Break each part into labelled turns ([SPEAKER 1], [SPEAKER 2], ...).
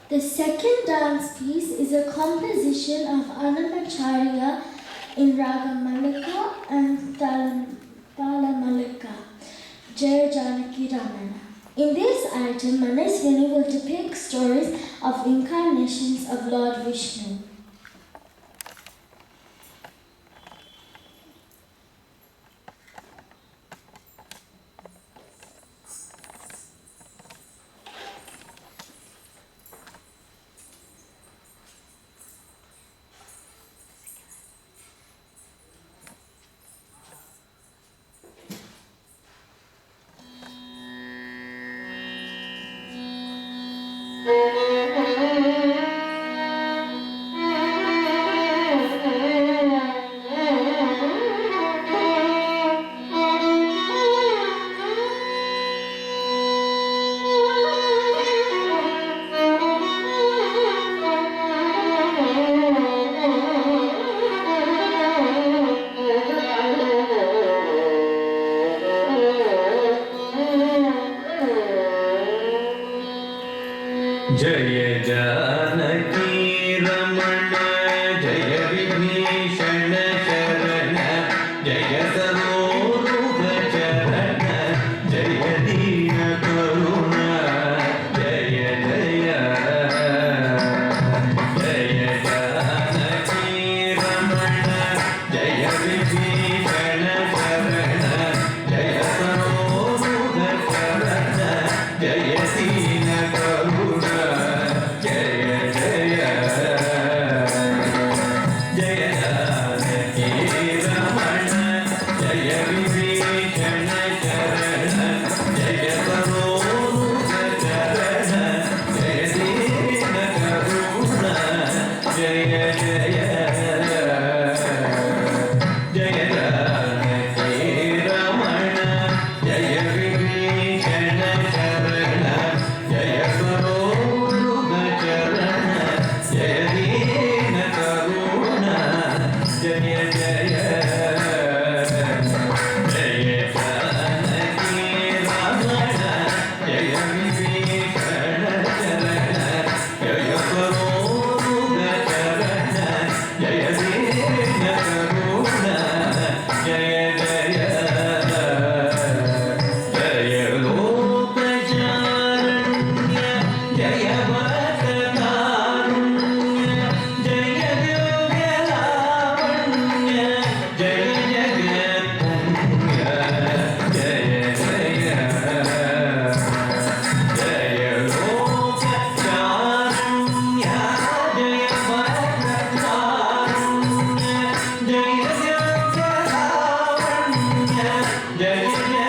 [SPEAKER 1] The second dance piece is a composition of Annamacharya in Raga Malika and Tala Malika, Jaya Janaki Ramana. In this item, Manaswini will depict stories of incarnations of Lord Vishnu.
[SPEAKER 2] जय जानकी रमण जय विभीषण शरण जय सरोरुग चरण जय दीन करुण जय जय जय जानकी रमण जय विभीषण शरण जय सरोरुग चरण जय दीन करुण जय जय जय जानकी रमण जय विभीषण शरण जय सरोरुग चरण जय दीन करुण जय जय जय जानकी रमण जय विभीषण शरण जय सरोरुग चरण जय दीन करुण जय जय जय जानकी रमण जय विभीषण शरण जय सरोरुग चरण जय दीन करुण जय जय जय लोक शारण्य जय भक्त कारुण्य जय दिव्य लावण्य जय जगत्पुण्य जय जय जय लोक शारण्य जय भक्त कारुण्य जय दिव्य लावण्य जय जगत्पुण्य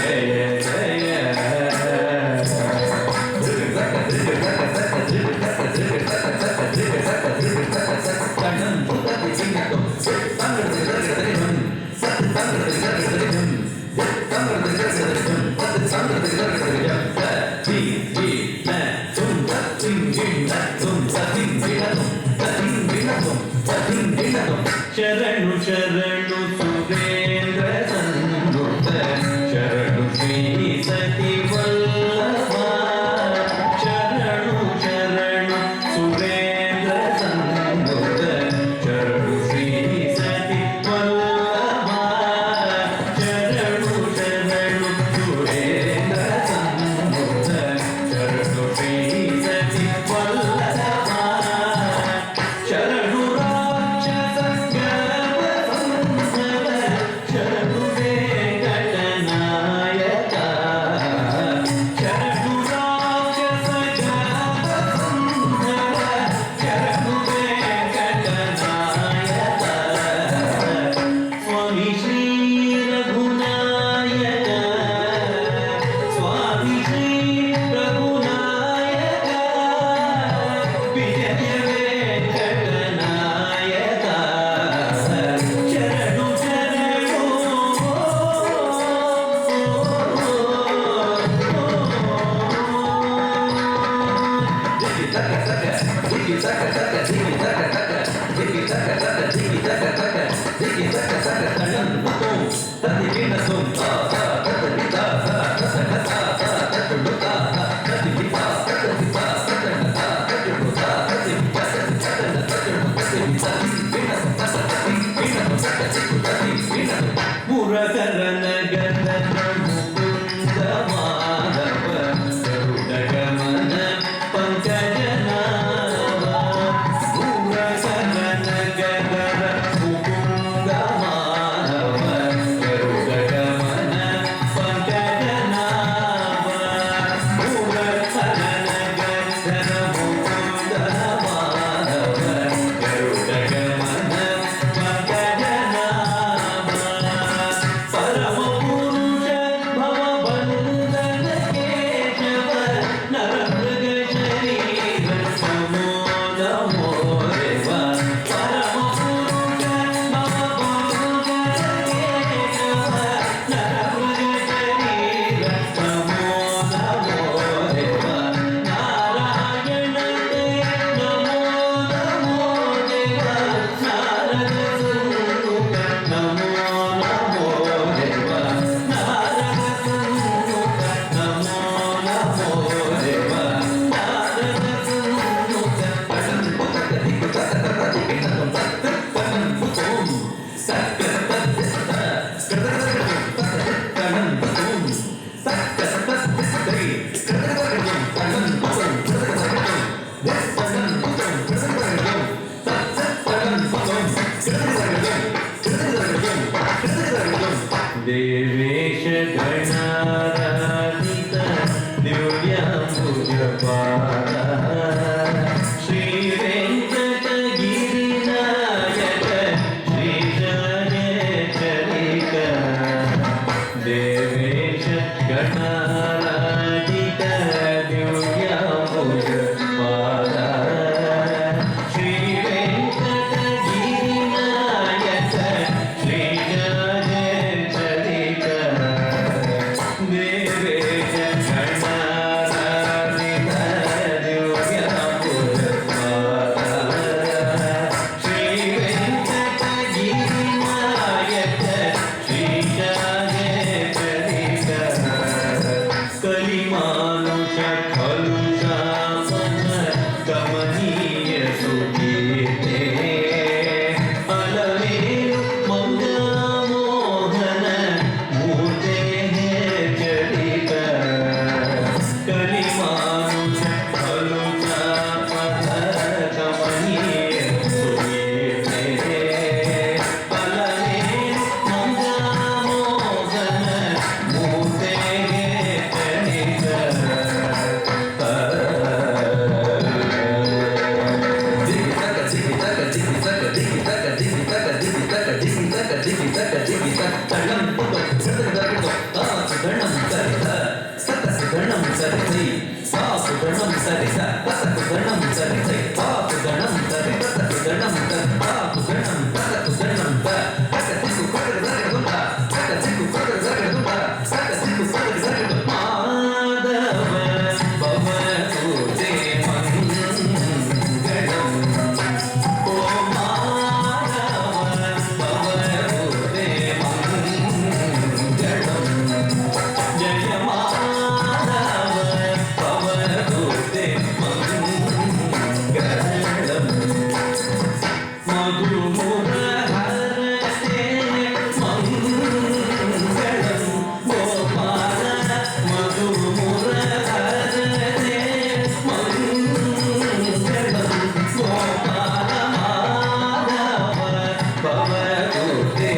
[SPEAKER 2] जय शरणु शरणु सुरेंद्र संयुक्त शरणु श्री सती वल्लभा शरणु शरणु सुरेंद्र संयुक्त शरणु श्री सती वल्लभा शरणु शरणु सुरेंद्र संयुक्त शरणु श्री सती वल्लभा शरणु राक्षस शरणु वेंकटनायक शरणु राक्षस शरणु वेंकटनायक स्वामी श्री रघुनायक स्वामी श्री रघुनायक विजय वेंकटनायक शरणु शरणु देवेश गणाराधित दिव्याम्बुजपाला श्री वेङ्कटगिरिनायक श्रीजयचरित देवेश गणाराधित दिव्याम्बुजपाला श्री वेङ्कटगिरिनायक श्रीजयचरित देवेश गणाराधित दिव्याम्बुजपाला श्री वेङ्कटगिरिनायक श्रीजयचरित कलिमानुष खलुषापन कमनीय सुकीर्ते अलमेलु मंगलमोहन मूर्ते चरित कलिमानुष खलुषापन कमनीय सुकीर्ते अलमेलु मंगलमोहन मूर्ते